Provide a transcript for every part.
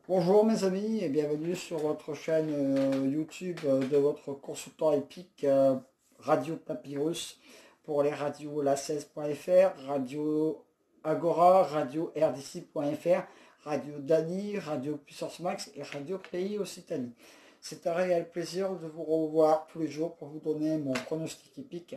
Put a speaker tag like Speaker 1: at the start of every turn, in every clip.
Speaker 1: Bonjour mes amis et bienvenue sur votre chaîne YouTube de votre consultant épique Radio Papyrus pour les radios la16.fr, Radio Agora, Radio RDC.fr, Radio Dani, Radio Puissance Max et Radio Pays Occitanie. C'est un réel plaisir de vous revoir tous les jours pour vous donner mon pronostic épique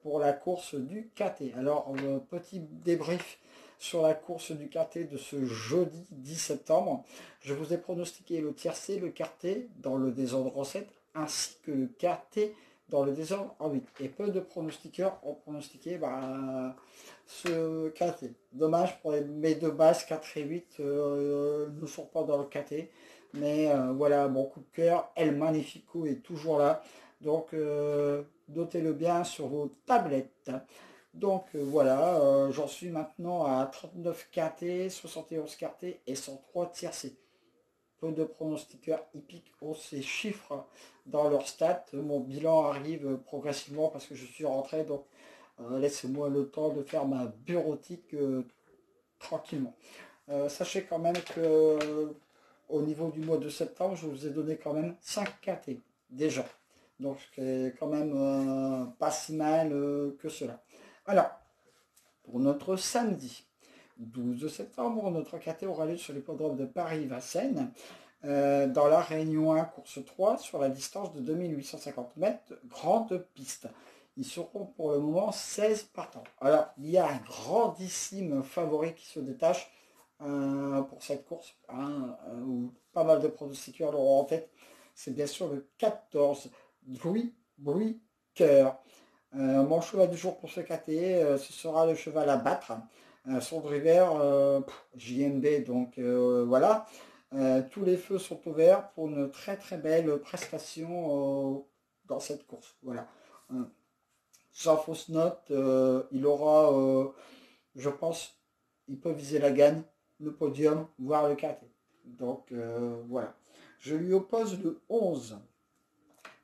Speaker 1: pour la course du KT. Alors, petit débrief sur la course du KT de ce jeudi 10 septembre. Je vous ai pronostiqué le tiercé, le quarté dans le désordre en 7, ainsi que le KT dans le désordre en 8. Et peu de pronostiqueurs ont pronostiqué ce KT. Dommage pour mes deux bases 4 et 8 ne sont pas dans le KT. Mais voilà, mon coup de cœur, El Magnifico est toujours là. Donc, notez-le bien sur vos tablettes. Donc voilà, j'en suis maintenant à 39 KT, 71 KT et 103 tiercés. Peu de pronostiqueurs hippiques ont ces chiffres dans leur stats. Mon bilan arrive progressivement parce que je suis rentré, donc laissez-moi le temps de faire ma bureautique tranquillement. Sachez quand même que au niveau du mois de septembre, je vous ai donné quand même 5 KT déjà. Donc c'est quand même pas si mal que cela. Alors, pour notre samedi 12 septembre, notre KT aura lieu sur l'hippodrome de Paris-Vincennes, dans la Réunion 1, course 3, sur la distance de 2850 mètres, grande piste. Ils seront pour le moment 16 partants. Alors, il y a un grandissime favori qui se détache pour cette course, où pas mal de pronostiqueurs l'auront en tête. C'est bien sûr le 14, Bruit Cœur. Mon cheval du jour pour ce KT, ce sera le cheval à battre. Son driver, JMB, donc voilà. Tous les feux sont ouverts pour une très très belle prestation dans cette course. Voilà. Sans fausse note, il aura, je pense, il peut viser la gagne, le podium, voire le KT. Donc voilà. Je lui oppose le 11.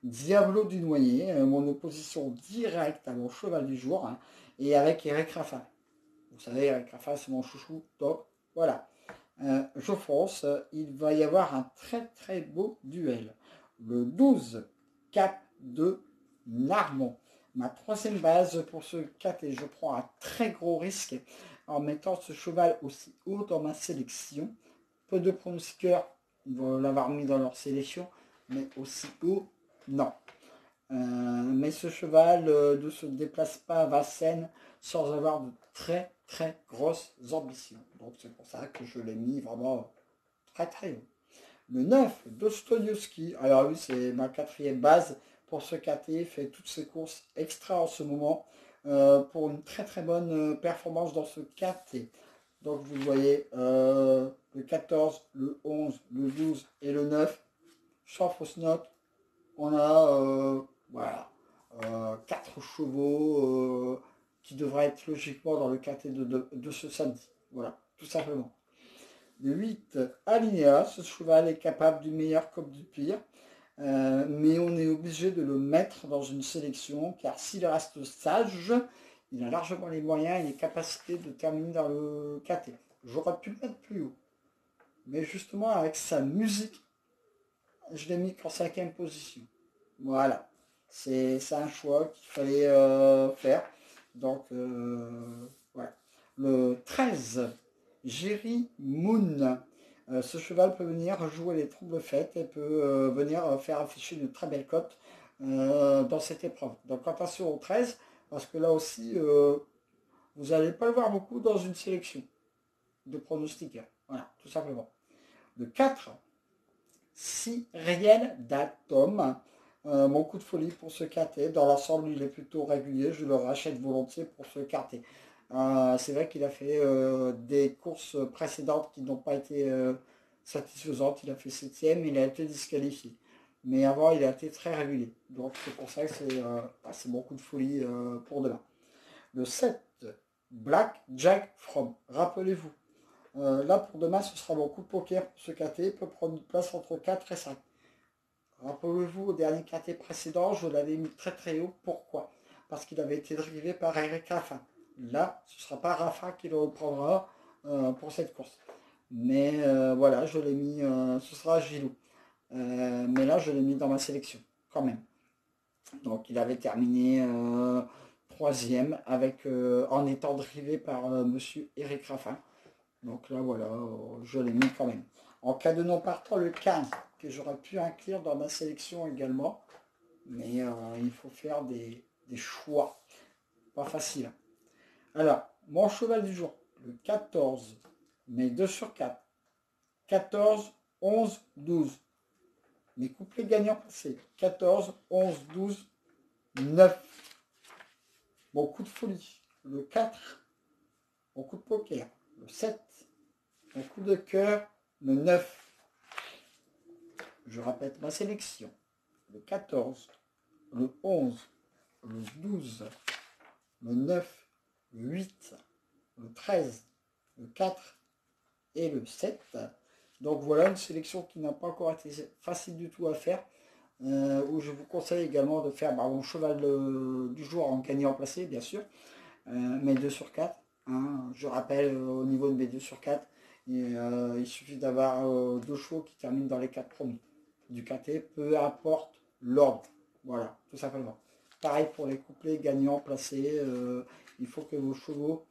Speaker 1: Diablo du Noyer, mon opposition directe à mon cheval du jour, et avec Eric Raffin. Vous savez, Eric Raffin, c'est mon chouchou, donc voilà. Je fonce, il va y avoir un très très beau duel. Le 12, 4 de Narmont. Ma troisième base pour ce 4 et je prends un très gros risque en mettant ce cheval aussi haut dans ma sélection. Peu de pronostiqueurs vont l'avoir mis dans leur sélection, mais aussi haut, non. Mais ce cheval ne se déplace pas à Vincennes sans avoir de très très grosses ambitions. Donc c'est pour ça que je l'ai mis vraiment très très haut. Le 9, Dostoyevski. Alors lui, c'est ma quatrième base pour ce KT. Il fait toutes ses courses extra en ce moment pour une très très bonne performance dans ce KT. Donc vous voyez, le 14, le 11, le 12 et le 9, sans fausse note, on a voilà, 4 chevaux qui devraient être logiquement dans le KT de ce samedi. Voilà, tout simplement. Le 8, Alinéa, ce cheval est capable du meilleur comme du pire, mais on est obligé de le mettre dans une sélection, car s'il reste sage, il a largement les moyens et les capacités de terminer dans le KT. J'aurais pu le mettre plus haut, mais justement avec sa musique, je l'ai mis qu'en 5e position. Voilà, c'est un choix qu'il fallait faire. Donc, voilà. Le 13, Jerry Moon. Ce cheval peut venir jouer les troubles fêtes et peut venir faire afficher une très belle cote dans cette épreuve. Donc attention au 13, parce que là aussi, vous n'allez pas le voir beaucoup dans une sélection de pronostiqueurs. Voilà, tout simplement. Le 4, Cyriel d'Atom. Mon coup de folie pour ce KT. Dans l'ensemble, il est plutôt régulier. Je le rachète volontiers pour ce KT. C'est vrai qu'il a fait des courses précédentes qui n'ont pas été satisfaisantes. Il a fait 7e, il a été disqualifié. Mais avant, il a été très régulier. Donc c'est pour ça que c'est mon coup de folie pour demain. Le 7, Black Jack From. Rappelez-vous, là pour demain, ce sera mon coup de poker pour ce KT. Il peut prendre une place entre 4 et 5. Rappelez-vous, au dernier KT précédent, je l'avais mis très très haut. Pourquoi? Parce qu'il avait été drivé par Eric Raffin. Là, ce ne sera pas Raffin qui le reprendra pour cette course. Mais voilà, je l'ai mis, ce sera Gilou. Mais là, je l'ai mis dans ma sélection, quand même. Donc, il avait terminé troisième avec, en étant drivé par monsieur Eric Raffin. Donc là, voilà, je l'ai mis quand même. En cas de non partant, le 15, que j'aurais pu inclure dans ma sélection également. Mais il faut faire des choix. Pas facile. Alors, mon cheval du jour, le 14, mais 2 sur 4. 14, 11, 12. Mes couplets gagnants, c'est 14, 11, 12, 9. Mon coup de folie, le 4. Mon coup de poker, le 7. Mon coup de cœur, le 9. Je répète ma sélection. Le 14, le 11, le 12, le 9, le 8, le 13, le 4 et le 7. Donc voilà une sélection qui n'a pas encore été facile du tout à faire. Où je vous conseille également de faire mon cheval du jour en gagnant placé, bien sûr. Mes 2 sur 4. Hein. Je rappelle au niveau de mes 2 sur 4, il suffit d'avoir 2 chevaux qui terminent dans les 4 premiers du KT, peu importe l'ordre. Voilà, tout simplement. Pareil pour les couplets gagnants placés, il faut que vos chevaux,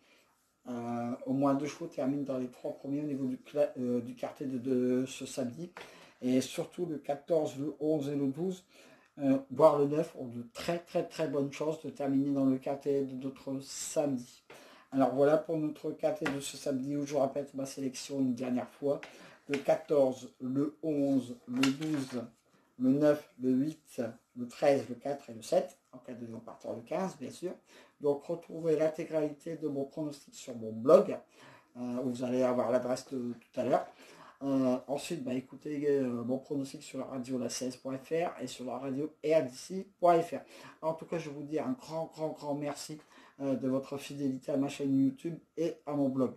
Speaker 1: au moins 2 chevaux terminent dans les 3 premiers au niveau du quartier de ce samedi. Et surtout le 14, le 11 et le 12, voire le 9, ont de très très très bonnes chances de terminer dans le quartier de notre samedi. Alors voilà pour notre quartier de ce samedi où je répète ma sélection une dernière fois. Le 14, le 11, le 12, le 9, le 8, le 13, le 4 et le 7, en cas de non partant le 15 bien sûr. Donc retrouvez l'intégralité de mon pronostic sur mon blog, où vous allez avoir l'adresse tout à l'heure. Ensuite, écoutez mon pronostic sur la radio la16.fr et sur la radio rdc.fr. En tout cas, je vous dis un grand merci de votre fidélité à ma chaîne YouTube et à mon blog.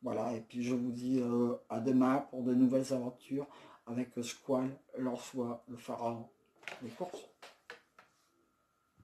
Speaker 1: Voilà, et puis je vous dis à demain pour de nouvelles aventures avec Squall, Lançois, le Pharaon, les courses.